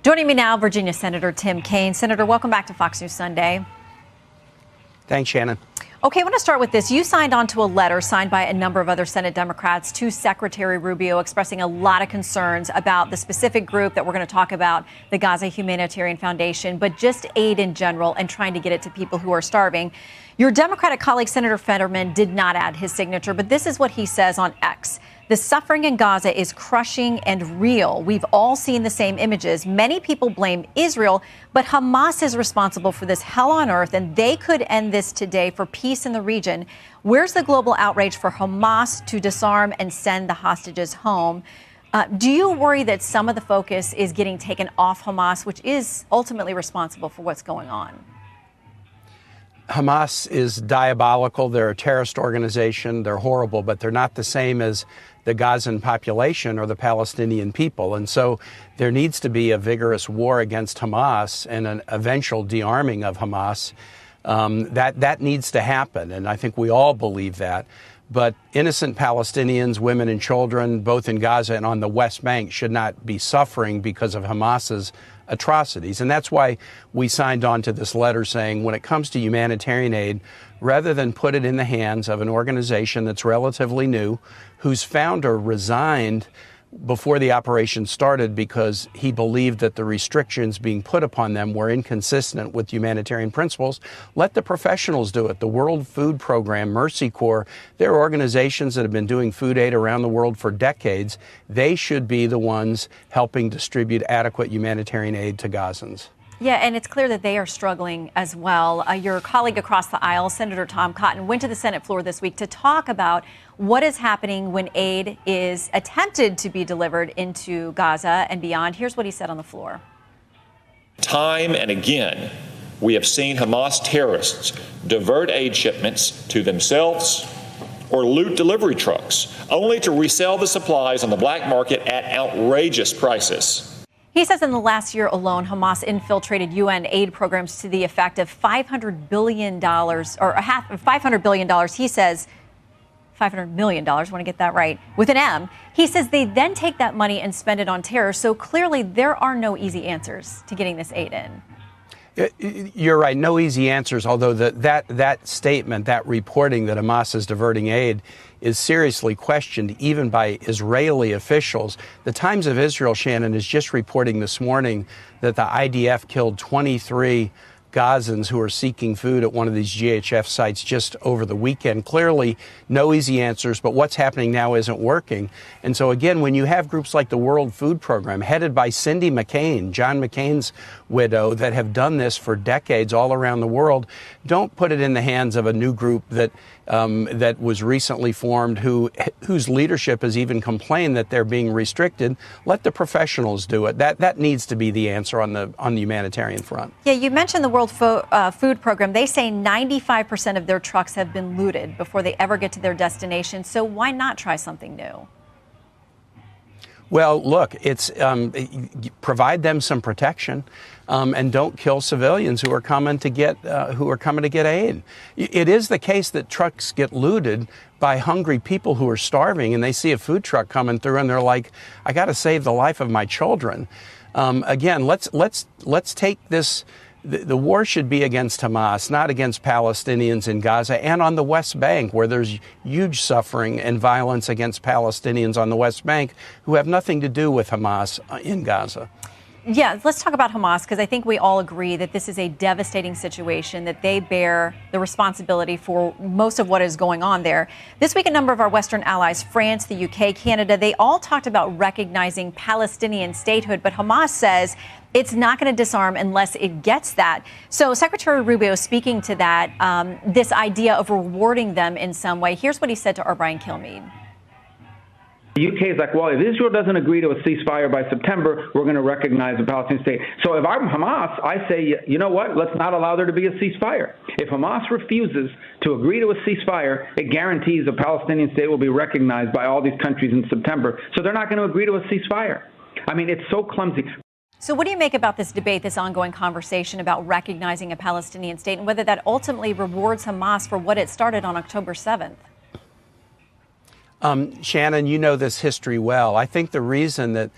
Joining me now, Virginia Senator Tim Kaine. Senator, welcome back to Fox News Sunday. Thanks, Shannon. Okay, I want to start with this. You signed on to a letter signed by a number of other Senate Democrats to Secretary Rubio expressing a lot of concerns about the specific group that we're going to talk about, the Gaza Humanitarian Foundation, but just aid in general and trying to get it to people who are starving. Your Democratic colleague, Senator Fetterman, did not add his signature, but this is what he says on X. The suffering in Gaza is crushing and real. We've all seen the same images. Many people blame Israel, but Hamas is responsible for this hell on earth, and they could end this today for peace in the region. Where's the global outrage for Hamas to disarm and send the hostages home? Do you worry that some of the focus is getting taken off Hamas, which is ultimately responsible for what's going on? Hamas is diabolical. They're a terrorist organization. They're horrible, but they're not the same as the Gazan population or the Palestinian people. And so there needs to be a vigorous war against Hamas and an eventual de-arming of Hamas. That needs to happen. And I think we all believe that. But innocent Palestinians, women and children, both in Gaza and on the West Bank, should not be suffering because of Hamas's atrocities. And that's why we signed on to this letter saying when it comes to humanitarian aid, rather than put it in the hands of an organization that's relatively new, whose founder resigned before the operation started because he believed that the restrictions being put upon them were inconsistent with humanitarian principles, let the professionals do it. The World Food Program, Mercy Corps, they're organizations that have been doing food aid around the world for decades. They should be the ones helping distribute adequate humanitarian aid to Gazans. Yeah, and it's clear that they are struggling as well. Your colleague across the aisle, Senator Tom Cotton, went to the Senate floor this week to talk about what is happening when aid is attempted to be delivered into Gaza and beyond. Here's what he said on the floor. Time and again, we have seen Hamas terrorists divert aid shipments to themselves or loot delivery trucks, only to resell the supplies on the black market at outrageous prices. He says in the last year alone, Hamas infiltrated UN aid programs to the effect of $500 billion, or half of $500 billion. He says $500 million, I want to get that right, with an M. He says they then take that money and spend it on terror. So clearly there are no easy answers to getting this aid in. You're right. No easy answers, although that statement, that reporting that Hamas is diverting aid is seriously questioned even by Israeli officials. The Times of Israel, Shannon, is just reporting this morning that the IDF killed 23 Gazans who are seeking food at one of these GHF sites just over the weekend. Clearly, no easy answers, but what's happening now isn't working. And so, again, when you have groups like the World Food Program, headed by Cindy McCain, John McCain's widow, that have done this for decades all around the world, don't put it in the hands of a new group that was recently formed, whose leadership has even complained that they're being restricted. Let the professionals do it. That needs to be the answer on the humanitarian front. Yeah, you mentioned the World Food Program. They say 95% of their trucks have been looted before they ever get to their destination. So why not try something new? Well, look, it's provide them some protection, and don't kill civilians who are coming to get aid. It is the case that trucks get looted by hungry people who are starving, and they see a food truck coming through, and they're like, "I got to save the life of my children." Again, let's take this. The war should be against Hamas, not against Palestinians in Gaza and on the West Bank, where there's huge suffering and violence against Palestinians on the West Bank who have nothing to do with Hamas in Gaza. Yeah, let's talk about Hamas, because I think we all agree that this is a devastating situation, that they bear the responsibility for most of what is going on there. This week, a number of our Western allies, France, the UK, Canada, they all talked about recognizing Palestinian statehood, but Hamas says it's not going to disarm unless it gets that. So Secretary Rubio speaking to that, this idea of rewarding them in some way. Here's what he said to our Brian Kilmeade. The UK is like, well, if Israel doesn't agree to a ceasefire by September, we're going to recognize a Palestinian state. So if I'm Hamas, I say, you know what? Let's not allow there to be a ceasefire. If Hamas refuses to agree to a ceasefire, it guarantees a Palestinian state will be recognized by all these countries in September. So they're not going to agree to a ceasefire. I mean, it's so clumsy. So what do you make about this debate, this ongoing conversation about recognizing a Palestinian state, and whether that ultimately rewards Hamas for what it started on October 7th? Shannon, you know this history well. I think the reason that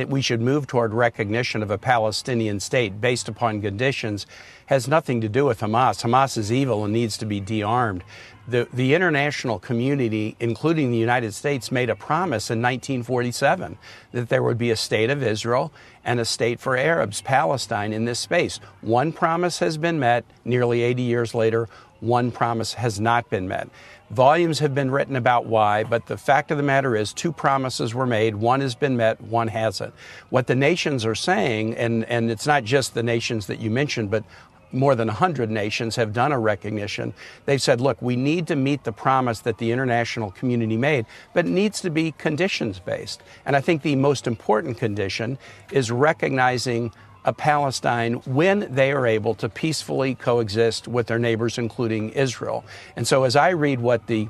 we should move toward recognition of a Palestinian state based upon conditions has nothing to do with Hamas. Hamas is evil and needs to be de-armed. The international community, including the United States, made a promise in 1947 that there would be a state of Israel and a state for Arabs, Palestine, in this space. One promise has been met nearly 80 years later. One promise has not been met. Volumes have been written about why, but the fact of the matter is 2 promises were made. One has been met, one hasn't. What the nations are saying, and it's not just the nations that you mentioned, but more than 100 nations have done a recognition. They've said, look, we need to meet the promise that the international community made, but it needs to be conditions-based. And I think the most important condition is recognizing a Palestine when they are able to peacefully coexist with their neighbors, including Israel. And so as I read what the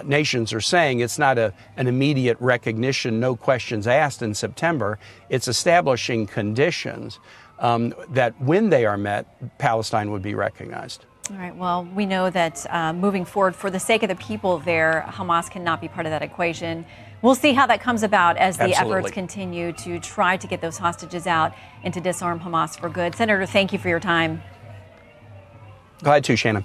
nations are saying, it's not an immediate recognition, no questions asked in September. It's establishing conditions that when they are met, Palestine would be recognized. All right. Well, we know that moving forward, for the sake of the people there, Hamas cannot be part of that equation. We'll see how that comes about as the efforts continue to try to get those hostages out and to disarm Hamas for good. Senator, thank you for your time. Glad to, Shannon.